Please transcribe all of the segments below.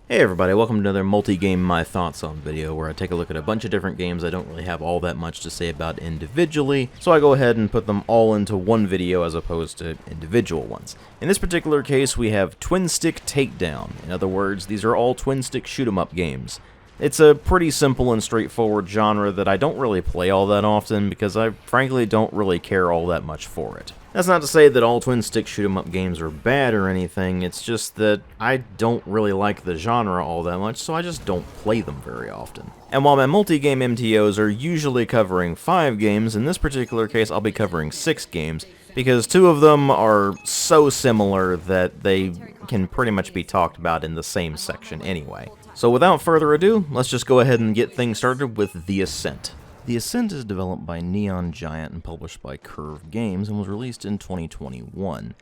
Hey everybody, welcome to another multi-game My Thoughts On video where I take a look at a bunch of different games I don't really have all that much to say about individually, so I go ahead and put them all into one video as opposed to individual ones. In this particular case, we have Twin Stick Takedown. In other words, these are all twin stick shoot-'em-up games. It's a pretty simple and straightforward genre that I don't really play all that often because I frankly don't really care all that much for it. That's not to say that all twin-stick shoot-'em-up games are bad or anything, it's just that I don't really like the genre all that much, so I just don't play them very often. And while my multi-game MTOs are usually covering 5 games, in this particular case I'll be covering 6 games, because 2 of them are so similar that they can pretty much be talked about in the same section anyway. So without further ado, let's just go ahead and get things started with The Ascent. The Ascent is developed by Neon Giant and published by Curve Games and was released in 2021.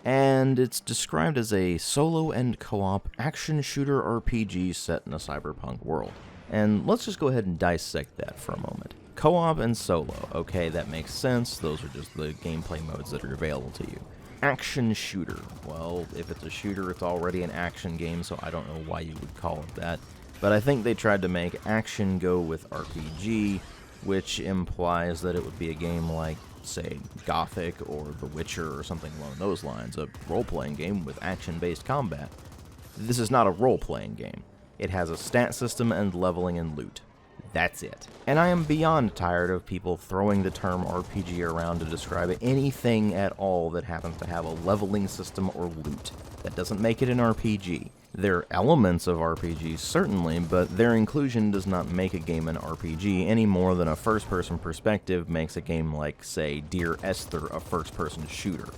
And it's described as a solo and co-op action shooter RPG set in a cyberpunk world. And let's just go ahead and dissect that for a moment. Co-op and solo, okay, that makes sense, those are just the gameplay modes that are available to you. Action shooter, well, if it's a shooter it's already an action game, so I don't know why you would call it that. But I think they tried to make action go with RPG, which implies that it would be a game like, say, Gothic or The Witcher or something along those lines, a role-playing game with action-based combat. This is not a role-playing game. It has a stat system and leveling and loot. That's it. And I am beyond tired of people throwing the term RPG around to describe anything at all that happens to have a leveling system or loot. That doesn't make it an RPG. There are elements of RPGs, certainly, but their inclusion does not make a game an RPG any more than a first-person perspective makes a game like, say, Dear Esther a first-person shooter.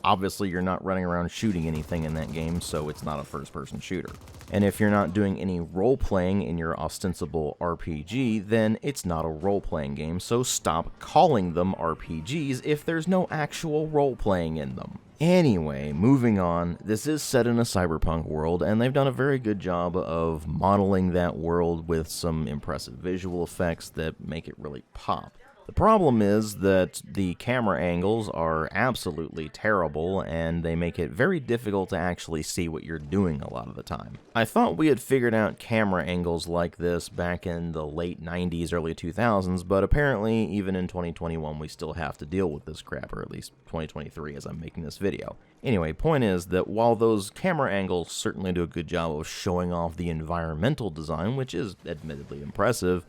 Obviously, you're not running around shooting anything in that game, so it's not a first-person shooter. And if you're not doing any role-playing in your ostensible RPG, then it's not a role-playing game, so stop calling them RPGs if there's no actual role-playing in them. Anyway, moving on, this is set in a cyberpunk world, and they've done a very good job of modeling that world with some impressive visual effects that make it really pop. The problem is that the camera angles are absolutely terrible, and they make it very difficult to actually see what you're doing a lot of the time. I thought we had figured out camera angles like this back in the late 90s, early 2000s, but apparently even in 2021 we still have to deal with this crap, or at least 2023 as I'm making this video. Anyway, point is that while those camera angles certainly do a good job of showing off the environmental design, which is admittedly impressive,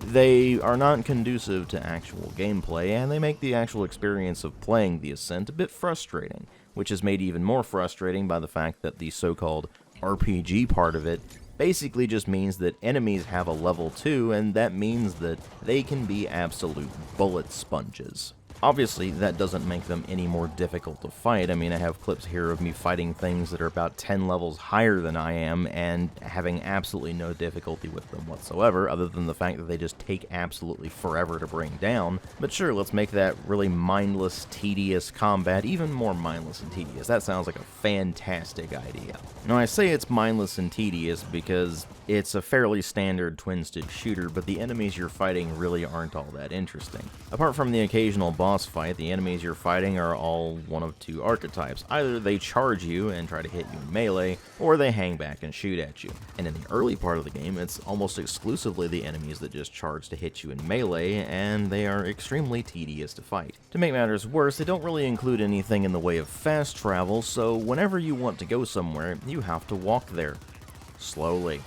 they are not conducive to actual gameplay, and they make the actual experience of playing The Ascent a bit frustrating, which is made even more frustrating by the fact that the so-called RPG part of it basically just means that enemies have a level 2, and that means that they can be absolute bullet sponges. Obviously, that doesn't make them any more difficult to fight. I mean, I have clips here of me fighting things that are about 10 levels higher than I am and having absolutely no difficulty with them whatsoever, other than the fact that they just take absolutely forever to bring down. But sure, let's make that really mindless, tedious combat even more mindless and tedious. That sounds like a fantastic idea. Now, I say it's mindless and tedious because it's a fairly standard twin-stick shooter, but the enemies you're fighting really aren't all that interesting. Apart from the occasional boss fight, the enemies you're fighting are all one of 2 archetypes. Either they charge you and try to hit you in melee, or they hang back and shoot at you. And in the early part of the game, it's almost exclusively the enemies that just charge to hit you in melee, and they are extremely tedious to fight. To make matters worse, they don't really include anything in the way of fast travel, so whenever you want to go somewhere, you have to walk there. Slowly.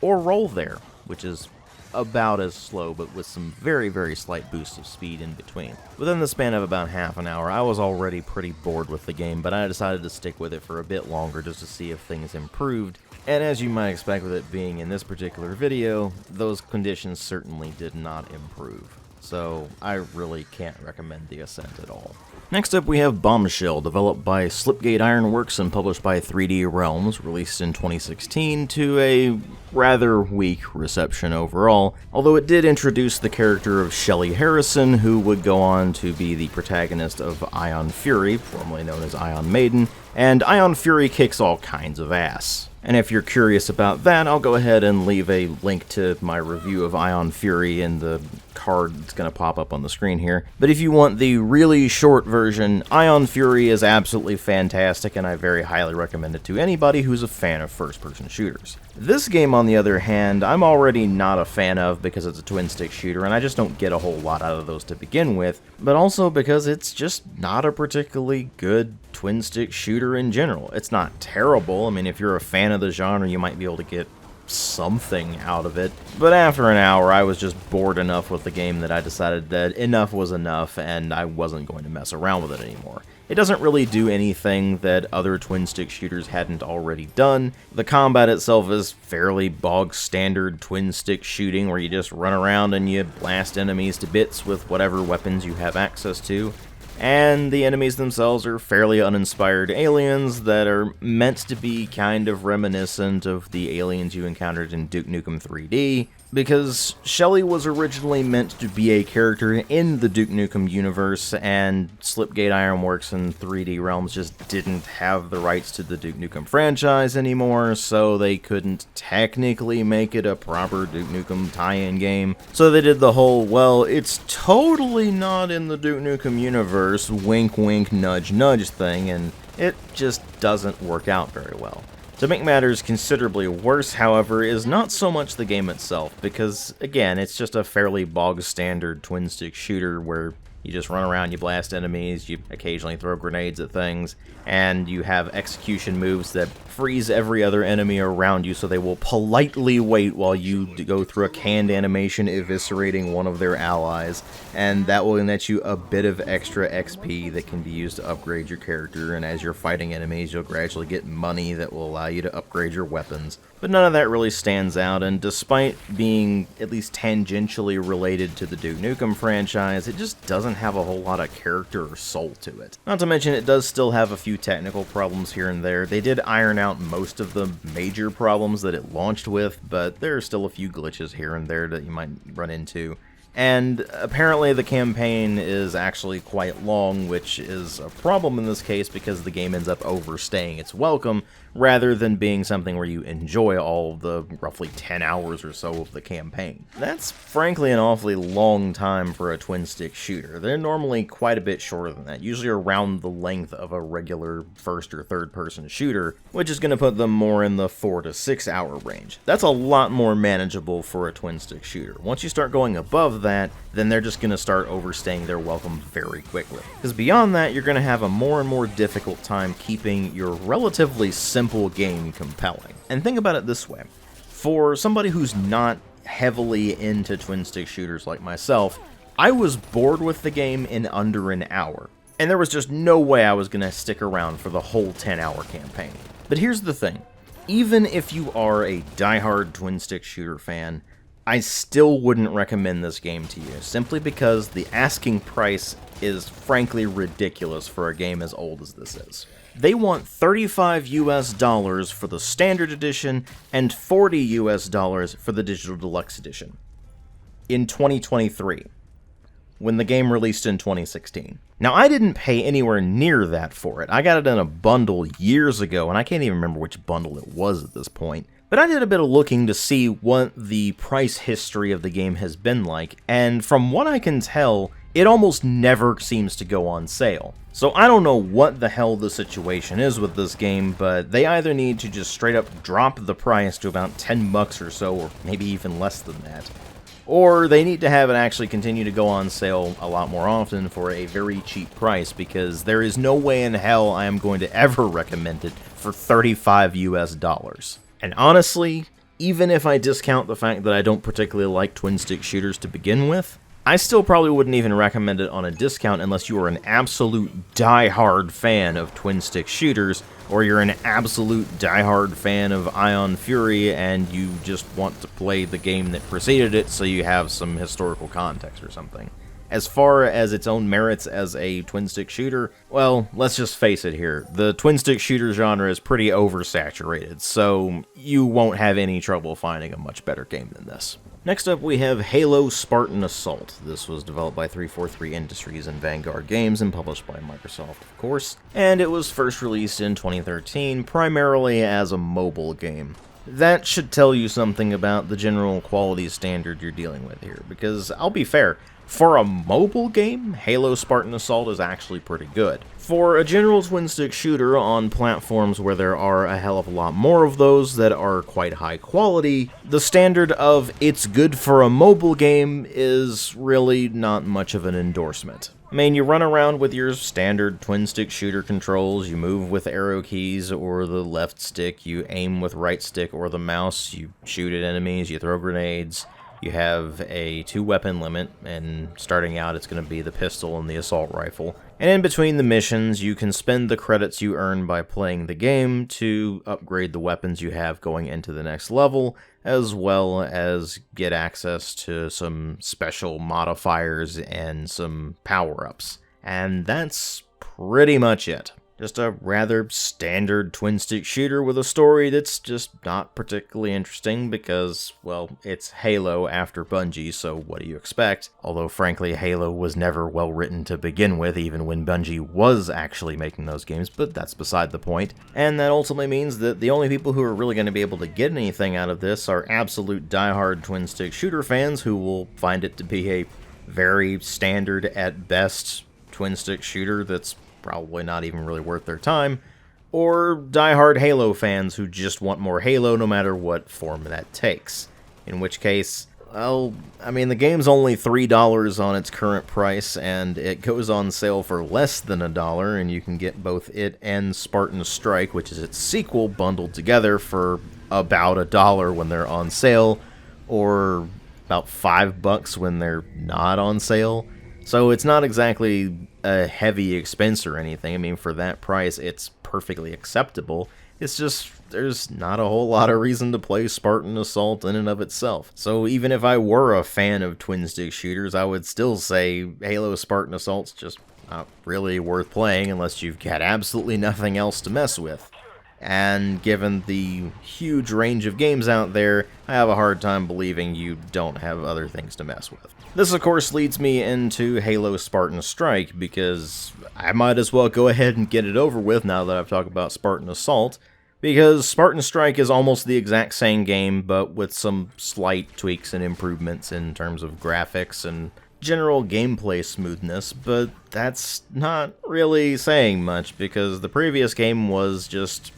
Or roll there, which is about as slow, but with some very, very slight boosts of speed in between. Within the span of about half an hour, I was already pretty bored with the game, but I decided to stick with it for a bit longer just to see if things improved. And as you might expect with it being in this particular video, those conditions certainly did not improve. So I really can't recommend The Ascent at all. Next up we have Bombshell, developed by Slipgate Ironworks and published by 3D Realms, released in 2016 to a rather weak reception overall, although it did introduce the character of Shelley Harrison, who would go on to be the protagonist of Ion Fury, formerly known as Ion Maiden, and Ion Fury kicks all kinds of ass. And if you're curious about that, I'll go ahead and leave a link to my review of Ion Fury in the card that's going to pop up on the screen here. But if you want the really short version, Ion Fury is absolutely fantastic, and I very highly recommend it to anybody who's a fan of first-person shooters. This game, on the other hand, I'm already not a fan of because it's a twin-stick shooter, and I just don't get a whole lot out of those to begin with, but also because it's just not a particularly good twin-stick shooter in general. It's not terrible. I mean, if you're a fan of the genre, you might be able to get something out of it, but after an hour I was just bored enough with the game that I decided that enough was enough and I wasn't going to mess around with it anymore. It doesn't really do anything that other twin-stick shooters hadn't already done. The combat itself is fairly bog-standard twin-stick shooting where you just run around and you blast enemies to bits with whatever weapons you have access to. And the enemies themselves are fairly uninspired aliens that are meant to be kind of reminiscent of the aliens you encountered in Duke Nukem 3D, because Shelly was originally meant to be a character in the Duke Nukem universe, and Slipgate Ironworks and 3D Realms just didn't have the rights to the Duke Nukem franchise anymore, so they couldn't technically make it a proper Duke Nukem tie-in game. So they did the whole, well, it's totally not in the Duke Nukem universe, wink wink nudge nudge thing, and it just doesn't work out very well. To make matters considerably worse, however, is not so much the game itself, because, again, it's just a fairly bog-standard twin-stick shooter where you just run around, you blast enemies, you occasionally throw grenades at things, and you have execution moves that freeze every other enemy around you so they will politely wait while you go through a canned animation eviscerating one of their allies, and that will net you a bit of extra XP that can be used to upgrade your character, and as you're fighting enemies you'll gradually get money that will allow you to upgrade your weapons. But none of that really stands out, and despite being at least tangentially related to the Duke Nukem franchise, it just doesn't have a whole lot of character or soul to it. Not to mention it does still have a few technical problems here and there. They did iron out most of the major problems that it launched with, but there are still a few glitches here and there that you might run into. And apparently the campaign is actually quite long, which is a problem in this case because the game ends up overstaying its welcome, rather than being something where you enjoy all of the roughly 10 hours or so of the campaign. That's frankly an awfully long time for a twin-stick shooter. They're normally quite a bit shorter than that, usually around the length of a regular first or third person shooter, which is going to put them more in the 4 to 6 hour range. That's a lot more manageable for a twin-stick shooter. Once you start going above that, then they're just going to start overstaying their welcome very quickly. Because beyond that, you're going to have a more and more difficult time keeping your relatively simple game compelling. And think about it this way. For somebody who's not heavily into twin-stick shooters like myself, I was bored with the game in under an hour. And there was just no way I was going to stick around for the whole 10-hour campaign. But here's the thing. Even if you are a diehard twin-stick shooter fan, I still wouldn't recommend this game to you, simply because the asking price is frankly ridiculous for a game as old as this is. They want $35 US for the standard edition and $40 US for the digital deluxe edition. In 2023, when the game released in 2016. Now, I didn't pay anywhere near that for it. I got it in a bundle years ago, and I can't even remember which bundle it was at this point. But I did a bit of looking to see what the price history of the game has been like, and from what I can tell, it almost never seems to go on sale. So I don't know what the hell the situation is with this game, but they either need to just straight up drop the price to about 10 bucks or so, or maybe even less than that. Or they need to have it actually continue to go on sale a lot more often for a very cheap price, because there is no way in hell I am going to ever recommend it for $35 US. And honestly, even if I discount the fact that I don't particularly like twin-stick shooters to begin with, I still probably wouldn't even recommend it on a discount unless you are an absolute die-hard fan of twin-stick shooters, or you're an absolute die-hard fan of Ion Fury and you just want to play the game that preceded it so you have some historical context or something. As far as its own merits as a twin-stick shooter, well, let's just face it here. The twin-stick shooter genre is pretty oversaturated, so you won't have any trouble finding a much better game than this. Next up, we have Halo Spartan Assault. This was developed by 343 Industries and Vanguard Games and published by Microsoft, of course, and it was first released in 2013, primarily as a mobile game. That should tell you something about the general quality standard you're dealing with here, because I'll be fair, for a mobile game, Halo Spartan Assault is actually pretty good. For a general twin-stick shooter on platforms where there are a hell of a lot more of those that are quite high quality, the standard of it's good for a mobile game is really not much of an endorsement. I mean, you run around with your standard twin-stick shooter controls, you move with arrow keys or the left stick, you aim with right stick or the mouse, you shoot at enemies, you throw grenades. You have a 2-weapon limit, and starting out it's going to be the pistol and the assault rifle. And in between the missions, you can spend the credits you earn by playing the game to upgrade the weapons you have going into the next level, as well as get access to some special modifiers and some power-ups. And that's pretty much it. Just a rather standard twin-stick shooter with a story that's just not particularly interesting because, well, it's Halo after Bungie, so what do you expect? Although, frankly, Halo was never well written to begin with, even when Bungie was actually making those games, but that's beside the point. And that ultimately means that the only people who are really going to be able to get anything out of this are absolute diehard twin-stick shooter fans who will find it to be a very standard, at best, twin-stick shooter that's probably not even really worth their time, or diehard Halo fans who just want more Halo no matter what form that takes. In which case, well, I mean, the game's only $3 on its current price, and it goes on sale for less than $1, and you can get both it and Spartan Strike, which is its sequel, bundled together for about $1 when they're on sale, or about $5 when they're not on sale. So it's not exactly a heavy expense or anything. I mean, for that price, it's perfectly acceptable. It's just, there's not a whole lot of reason to play Spartan Assault in and of itself. So even if I were a fan of twin-stick shooters, I would still say Halo Spartan Assault's just not really worth playing unless you've got absolutely nothing else to mess with. And given the huge range of games out there, I have a hard time believing you don't have other things to mess with. This, of course, leads me into Halo Spartan Strike, because I might as well go ahead and get it over with now that I've talked about Spartan Assault, because Spartan Strike is almost the exact same game, but with some slight tweaks and improvements in terms of graphics and general gameplay smoothness, but that's not really saying much, because the previous game was just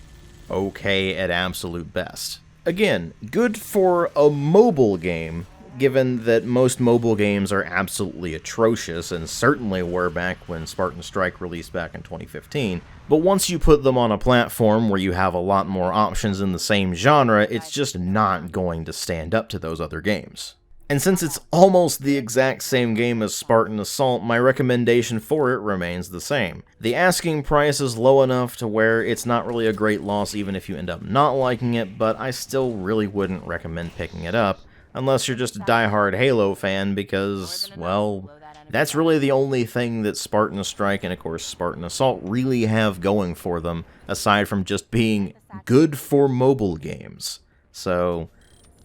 okay at absolute best. Again, good for a mobile game, given that most mobile games are absolutely atrocious, and certainly were back when Spartan Strike released back in 2015. But once you put them on a platform where you have a lot more options in the same genre, it's just not going to stand up to those other games. And since it's almost the exact same game as Spartan Assault, my recommendation for it remains the same. The asking price is low enough to where it's not really a great loss even if you end up not liking it, but I still really wouldn't recommend picking it up, unless you're just a diehard Halo fan, because, well, that's really the only thing that Spartan Strike and, of course, Spartan Assault really have going for them, aside from just being good for mobile games. So,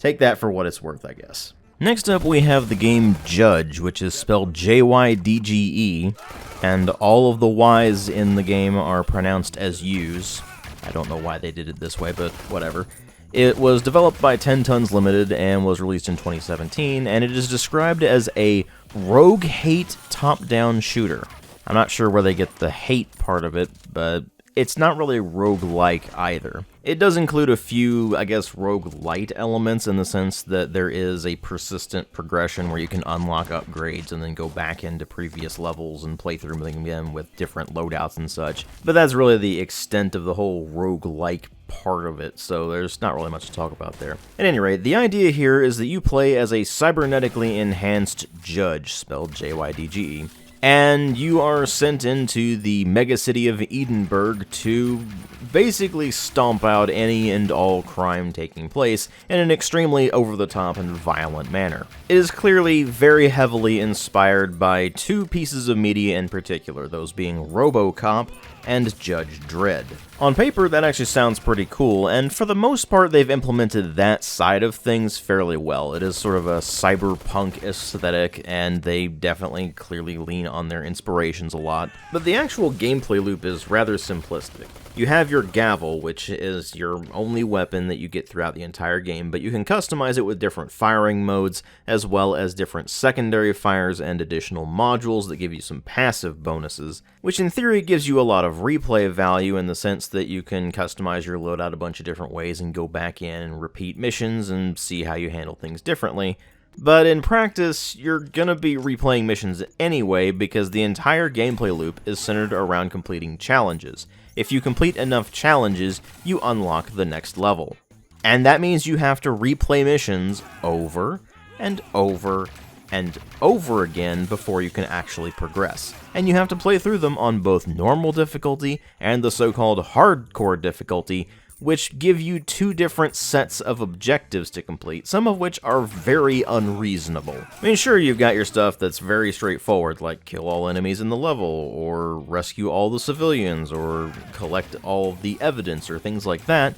take that for what it's worth, I guess. Next up, we have the game JYDGE, which is spelled JYDGE, and all of the Y's in the game are pronounced as U's. I don't know why they did it this way, but whatever. It was developed by 10 Tons Limited and was released in 2017, and it is described as a rogue hate top-down shooter. I'm not sure where they get the hate part of it, but it's not really roguelike either. It does include a few, I guess, roguelite elements in the sense that there is a persistent progression where you can unlock upgrades and then go back into previous levels and play through them again with different loadouts and such. But that's really the extent of the whole roguelike part of it, so there's not really much to talk about there. At any rate, the idea here is that you play as a cybernetically enhanced judge, spelled JYDGE. and you are sent into the megacity of Edinburgh to basically stomp out any and all crime taking place in an extremely over-the-top and violent manner. It is clearly very heavily inspired by two pieces of media in particular, those being RoboCop and Judge Dredd. On paper, that actually sounds pretty cool, and for the most part, they've implemented that side of things fairly well. It is sort of a cyberpunk aesthetic, and they definitely clearly lean on their inspirations a lot. But the actual gameplay loop is rather simplistic. You have your gavel, which is your only weapon that you get throughout the entire game, but you can customize it with different firing modes, as well as different secondary fires and additional modules that give you some passive bonuses, which in theory gives you a lot of replay value in the sense that you can customize your loadout a bunch of different ways and go back in and repeat missions and see how you handle things differently. But in practice, you're gonna be replaying missions anyway because the entire gameplay loop is centered around completing challenges. If you complete enough challenges, you unlock the next level. And that means you have to replay missions over and over and over again before you can actually progress. And you have to play through them on both normal difficulty and the so-called hardcore difficulty, which give you two different sets of objectives to complete, some of which are very unreasonable. I mean, sure, you've got your stuff that's very straightforward, like kill all enemies in the level, or rescue all the civilians, or collect all the evidence, or things like that.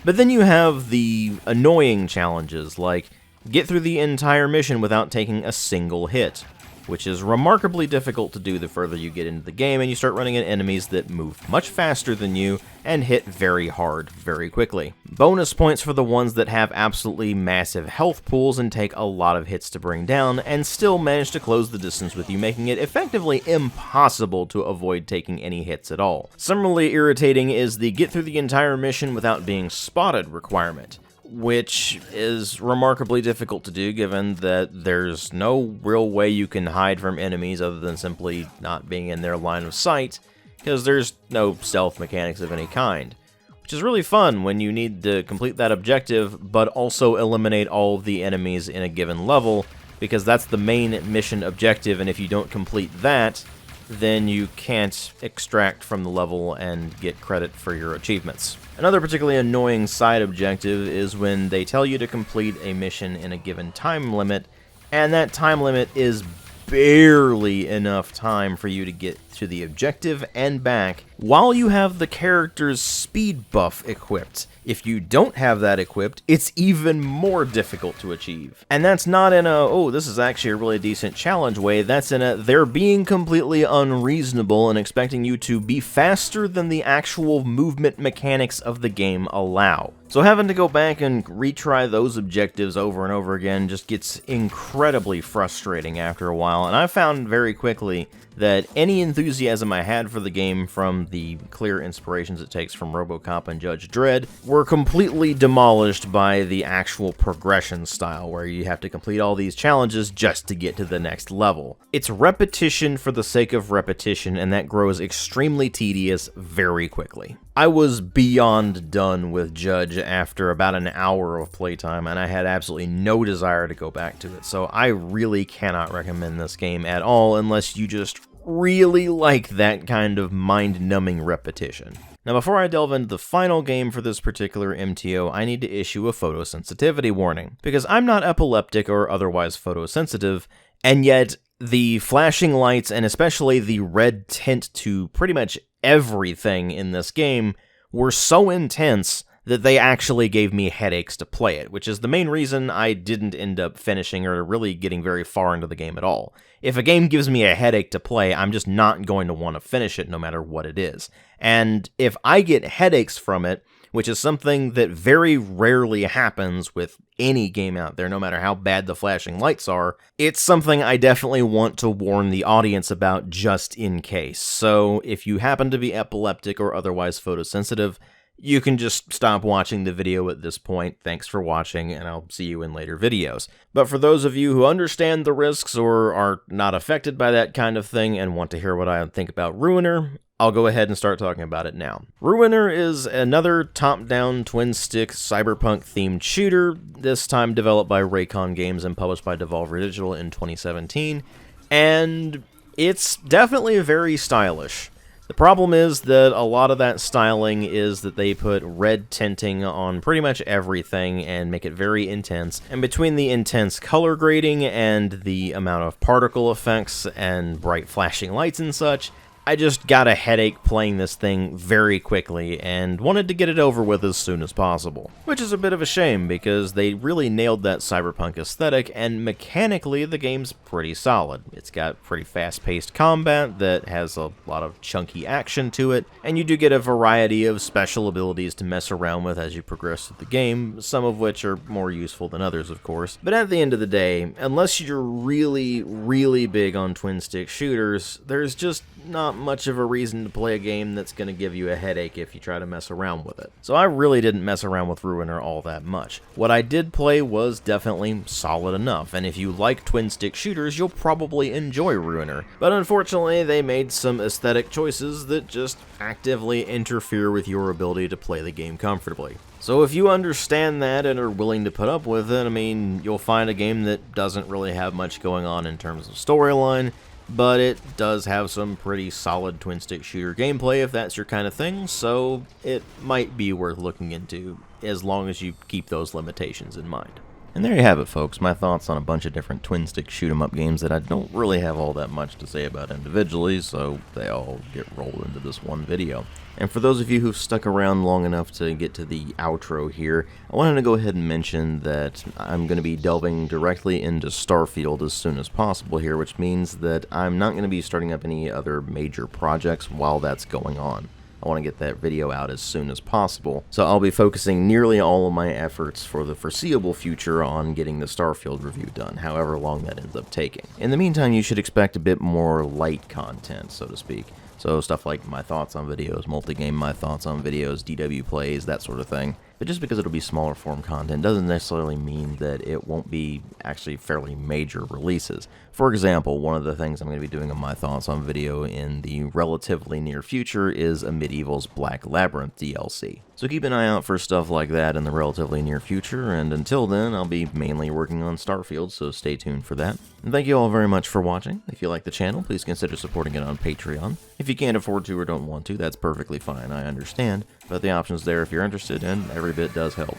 But then you have the annoying challenges, like get through the entire mission without taking a single hit, which is remarkably difficult to do the further you get into the game and you start running into enemies that move much faster than you and hit very hard very quickly. Bonus points for the ones that have absolutely massive health pools and take a lot of hits to bring down and still manage to close the distance with you, making it effectively impossible to avoid taking any hits at all. Similarly irritating is the get through the entire mission without being spotted requirement, which is remarkably difficult to do given that there's no real way you can hide from enemies other than simply not being in their line of sight, because there's no stealth mechanics of any kind. Which is really fun when you need to complete that objective, but also eliminate all of the enemies in a given level, because that's the main mission objective, and if you don't complete that, then you can't extract from the level and get credit for your achievements. Another particularly annoying side objective is when they tell you to complete a mission in a given time limit, and that time limit is barely enough time for you to get to the objective and back while you have the character's speed buff equipped. If you don't have that equipped, it's even more difficult to achieve. And that's not in a, oh, this is actually a really decent challenge way, that's in a, they're being completely unreasonable and expecting you to be faster than the actual movement mechanics of the game allow. So having to go back and retry those objectives over and over again just gets incredibly frustrating after a while, and I found very quickly that any enthusiasm I had for the game from the clear inspirations it takes from RoboCop and Judge Dredd were completely demolished by the actual progression style, where you have to complete all these challenges just to get to the next level. It's repetition for the sake of repetition, and that grows extremely tedious very quickly. I was beyond done with Judge after about an hour of playtime, and I had absolutely no desire to go back to it, so I really cannot recommend this game at all unless you just really like that kind of mind-numbing repetition. Now, before I delve into the final game for this particular MTO, I need to issue a photosensitivity warning, because I'm not epileptic or otherwise photosensitive, and yet the flashing lights and especially the red tint to pretty much everything in this game were so intense that they actually gave me headaches to play it, which is the main reason I didn't end up finishing or really getting very far into the game at all. If a game gives me a headache to play, I'm just not going to want to finish it no matter what it is. And if I get headaches from it, which is something that very rarely happens with any game out there, no matter how bad the flashing lights are, it's something I definitely want to warn the audience about just in case. So if you happen to be epileptic or otherwise photosensitive, you can just stop watching the video at this point. Thanks for watching, and I'll see you in later videos. But for those of you who understand the risks or are not affected by that kind of thing and want to hear what I think about Ruiner, I'll go ahead and start talking about it now. Ruiner is another top-down, twin-stick, cyberpunk-themed shooter, this time developed by Raycon Games and published by Devolver Digital in 2017, and It's definitely very stylish. The problem is that a lot of that styling is that they put red tinting on pretty much everything and make it very intense. And between the intense color grading and the amount of particle effects and bright flashing lights and such, I just got a headache playing this thing very quickly and wanted to get it over with as soon as possible. Which is a bit of a shame because they really nailed that cyberpunk aesthetic, and mechanically the game's pretty solid. It's got pretty fast-paced combat that has a lot of chunky action to it, and you do get a variety of special abilities to mess around with as you progress through the game, some of which are more useful than others, of course. But at the end of the day, unless you're really, really big on twin-stick shooters, there's just not much of a reason to play a game that's going to give you a headache if you try to mess around with it. So I really didn't mess around with Ruiner all that much. What I did play was definitely solid enough, and if you like twin-stick shooters, you'll probably enjoy Ruiner. But unfortunately, they made some aesthetic choices that just actively interfere with your ability to play the game comfortably. So if you understand that and are willing to put up with it, I mean, you'll find a game that doesn't really have much going on in terms of storyline, but it does have some pretty solid twin-stick shooter gameplay if that's your kind of thing, so it might be worth looking into, as long as you keep those limitations in mind. And there you have it, folks, my thoughts on a bunch of different twin-stick shoot-'em-up games that I don't really have all that much to say about individually, so they all get rolled into this one video. And for those of you who've stuck around long enough to get to the outro here, I wanted to go ahead and mention that I'm going to be delving directly into Starfield as soon as possible here, which means that I'm not going to be starting up any other major projects while that's going on. I want to get that video out as soon as possible, so I'll be focusing nearly all of my efforts for the foreseeable future on getting the Starfield review done, however long that ends up taking. In the meantime, you should expect a bit more light content, so to speak. So stuff like my thoughts on videos, multi-game my thoughts on videos, DW plays, that sort of thing. But just because it'll be smaller form content doesn't necessarily mean that it won't be actually fairly major releases. For example, one of the things I'm going to be doing on my thoughts on video in the relatively near future is a Medieval's Black Labyrinth DLC. So keep an eye out for stuff like that in the relatively near future, and until then, I'll be mainly working on Starfield, so stay tuned for that. And thank you all very much for watching. If you like the channel, please consider supporting it on Patreon. If you can't afford to or don't want to, that's perfectly fine, I understand, but the option's there if you're interested, and every bit does help.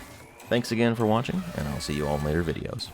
Thanks again for watching, and I'll see you all in later videos.